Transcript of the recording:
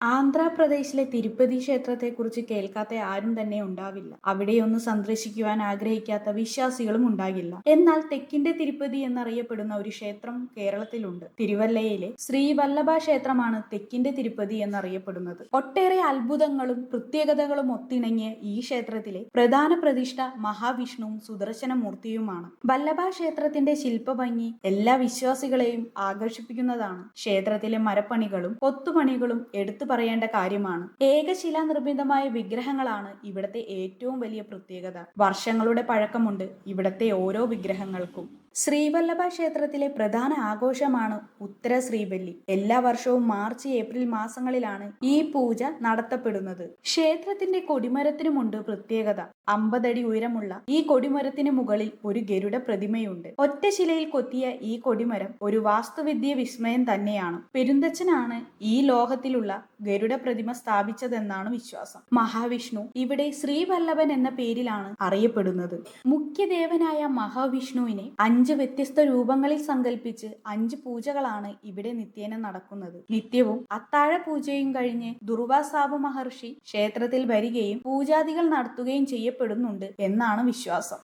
ആന്ധ്രാപ്രദേശിലെ തിരുപ്പതി ക്ഷേത്രത്തെക്കുറിച്ച് കേൾക്കാത്ത ആരും തന്നെ ഉണ്ടാവില്ല. അവിടെയൊന്ന് സന്ദർശിക്കുവാൻ ആഗ്രഹിക്കാത്ത വിശ്വാസികളും ഉണ്ടാകില്ല. എന്നാൽ തെക്കിന്റെ തിരുപ്പതി എന്നറിയപ്പെടുന്ന ഒരു ക്ഷേത്രം കേരളത്തിലുണ്ട്. തിരുവല്ലയിലെ ശ്രീ വല്ലഭ ക്ഷേത്രമാണ് തെക്കിന്റെ തിരുപ്പതി എന്നറിയപ്പെടുന്നത്. ഒട്ടേറെ അത്ഭുതങ്ങളും പ്രത്യേകതകളും ഒത്തിണങ്ങിയ ഈ ക്ഷേത്രത്തിലെ പ്രധാന പ്രതിഷ്ഠ മഹാവിഷ്ണുവും സുദർശനമൂർത്തിയുമാണ്. വല്ലഭ ക്ഷേത്രത്തിന്റെ ശില്പഭംഗി എല്ലാ വിശ്വാസികളെയും ആകർഷിപ്പിക്കുന്നതാണ്. ക്ഷേത്രത്തിലെ മരപ്പണികളും കൊത്തുപണികളും എടുത്തു പറയേണ്ട കാര്യമാണ്. ഏകശിലാ നിർമ്മിതമായ വിഗ്രഹങ്ങളാണ് ഇവിടത്തെ ഏറ്റവും വലിയ പ്രത്യേകത. വർഷങ്ങളുടെ പഴക്കമുണ്ട് ഇവിടത്തെ ഓരോ വിഗ്രഹങ്ങൾക്കും. ശ്രീവല്ലഭ ക്ഷേത്രത്തിലെ പ്രധാന ആഘോഷമാണ് ഉത്തര ശ്രീബല്ലി. എല്ലാ വർഷവും മാർച്ച് ഏപ്രിൽ മാസങ്ങളിലാണ് ഈ പൂജ നടത്തപ്പെടുന്നത്. ക്ഷേത്രത്തിന്റെ കൊടിമരത്തിനുമുണ്ട് പ്രത്യേകത. 50 അടി ഉയരമുള്ള ഈ കൊടിമരത്തിന് മുകളിൽ ഒരു ഗരുഡ പ്രതിമയുണ്ട്. ഒറ്റ ശിലയിൽ കൊത്തിയ ഈ കൊടിമരം ഒരു വാസ്തുവിദ്യ വിസ്മയം തന്നെയാണ്. പെരുന്തച്ചനാണ് ഈ ലോഹത്തിലുള്ള ഗരുഡ പ്രതിമ സ്ഥാപിച്ചതെന്നാണ് വിശ്വാസം. മഹാവിഷ്ണു ഇവിടെ ശ്രീവല്ലഭൻ എന്ന പേരിലാണ് അറിയപ്പെടുന്നത്. മുഖ്യദേവനായ മഹാവിഷ്ണുവിനെ 5 വ്യത്യസ്ത രൂപങ്ങളിൽ സങ്കല്പിച്ച് 5 പൂജകളാണ് ഇവിടെ നിത്യേന നടക്കുന്നത്. നിത്യവും അത്താഴ പൂജയും കഴിഞ്ഞ് ദുർവാസാവ് മഹർഷി ക്ഷേത്രത്തിൽ വരികയും പൂജാദികൾ നടത്തുകയും ചെയ്യപ്പെടുന്നുണ്ട് എന്നാണ് വിശ്വാസം.